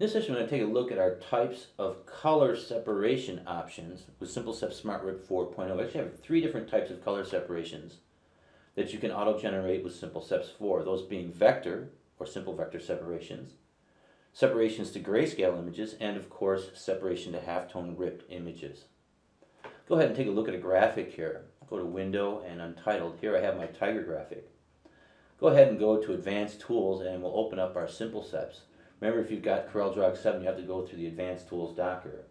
In this session, we're going to take a look at our types of color separation options with SimpleSeps SmartRIP 4.0. We actually have 3 different types of color separations that you can auto-generate with SimpleSeps 4, those being vector or simple vector separations, separations to grayscale images, and of course separation to halftone ripped images. Go ahead and take a look at a graphic here. Go to Window and Untitled. Here I have my tiger graphic. Go ahead and go to Advanced Tools and we'll open up our SimpleSeps. Remember, if you've got CorelDRAW 7, you have to go through the Advanced Tools docker.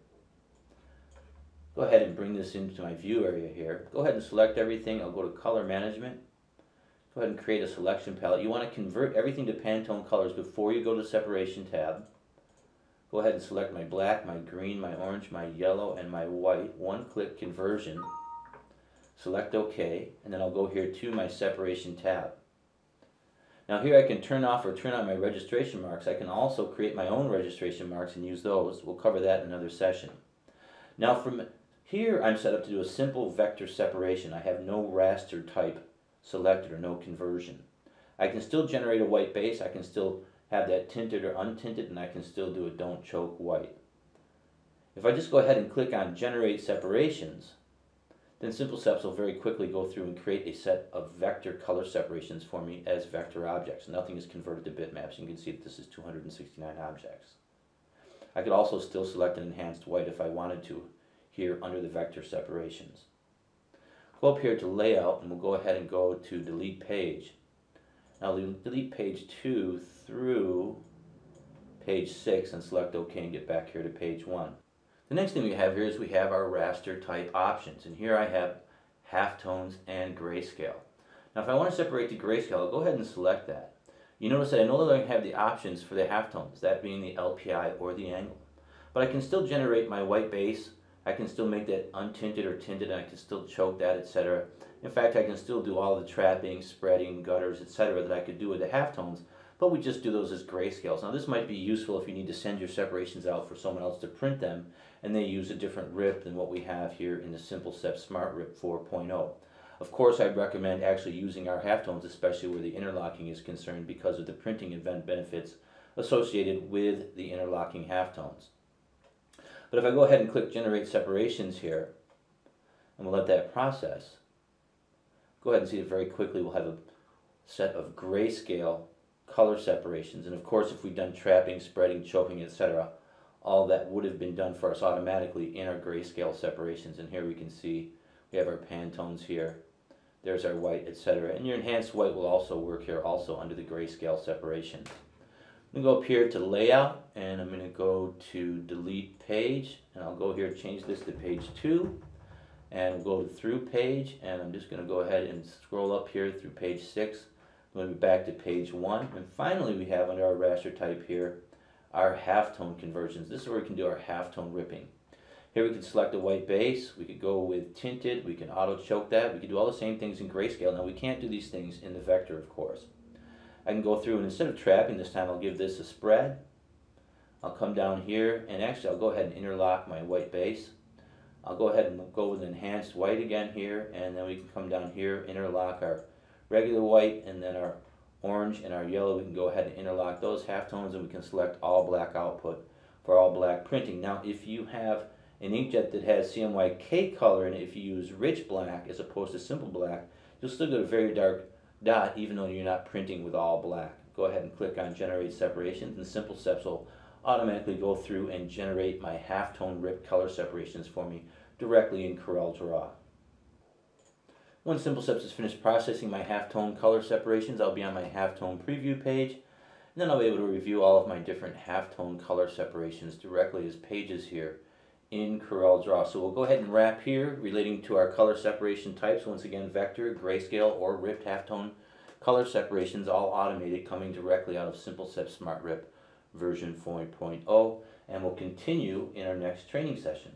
Go ahead and bring this into my view area here. Go ahead and select everything. I'll go to Color Management. Go ahead and create a selection palette. You want to convert everything to Pantone colors before you go to the Separation tab. Go ahead and select my black, my green, my orange, my yellow, and my white. One-click conversion. Select OK, and then I'll go here to my Separation tab. Now here I can turn off or turn on my registration marks. I can also create my own registration marks and use those. We'll cover that in another session. Now from here I'm set up to do a simple vector separation. I have no raster type selected or no conversion. I can still generate a white base. I can still have that tinted or untinted, and I can still do a don't choke white. If I just go ahead and click on Generate Separations, then SimpleSeps will very quickly go through and create a set of vector color separations for me as vector objects. Nothing is converted to bitmaps. You can see that this is 269 objects. I could also still select an enhanced white if I wanted to here under the vector separations. Go up here to Layout and we'll go ahead and go to Delete Page. Now delete page 2 through page 6 and select OK and get back here to page 1. The next thing we have here is we have our raster type options, and here I have halftones and grayscale. Now if I want to separate to grayscale, I'll go ahead and select that. You notice that I no longer have the options for the halftones, that being the LPI or the angle. But I can still generate my white base, I can still make that untinted or tinted, and I can still choke that, etc. In fact, I can still do all the trapping, spreading, gutters, etc. that I could do with the halftones, but we just do those as grayscales. Now this might be useful if you need to send your separations out for someone else to print them and they use a different RIP than what we have here in the SimpleSeps SmartRIP 4.0. Of course, I'd recommend actually using our halftones, especially where the interlocking is concerned, because of the printing event benefits associated with the interlocking halftones. But if I go ahead and click Generate Separations here, and we'll let that process, go ahead and see that very quickly we'll have a set of grayscale color separations. And of course, if we've done trapping, spreading, choking, etc., all that would have been done for us automatically in our grayscale separations. And here we can see we have our Pantones here. There's our white, etc. And your enhanced white will also work here also under the grayscale separation. I'm going to go up here to Layout, and I'm going to go to Delete Page, and I'll go here and change this to page 2, and we'll go to Through Page, and I'm just going to go ahead and scroll up here through page 6. I'm going to be back to page 1, and finally we have under our raster type here our halftone conversions. This is where we can do our halftone ripping. Here we can select a white base, we could go with tinted, we can auto choke that, we can do all the same things in grayscale. Now we can't do these things in the vector, of course. I can go through and instead of trapping this time, I'll give this a spread. I'll come down here and actually I'll go ahead and interlock my white base. I'll go ahead and go with enhanced white again here, and then we can come down here, interlock our regular white, and then our orange and our yellow. We can go ahead and interlock those halftones, and we can select all black output for all black printing. Now if you have an inkjet that has CMYK color in it, if you use rich black as opposed to simple black, you'll still get a very dark dot even though you're not printing with all black. Go ahead and click on Generate Separations, and SimpleSeps will automatically go through and generate my halftone rip color separations for me directly in CorelDRAW. When SimpleSeps is finished processing my halftone color separations, I'll be on my halftone preview page, and then I'll be able to review all of my different halftone color separations directly as pages here in CorelDRAW. So we'll go ahead and wrap here relating to our color separation types. Once again, vector, grayscale, or ripped halftone color separations, all automated, coming directly out of SimpleSeps SmartRIP version 4.0, and we'll continue in our next training session.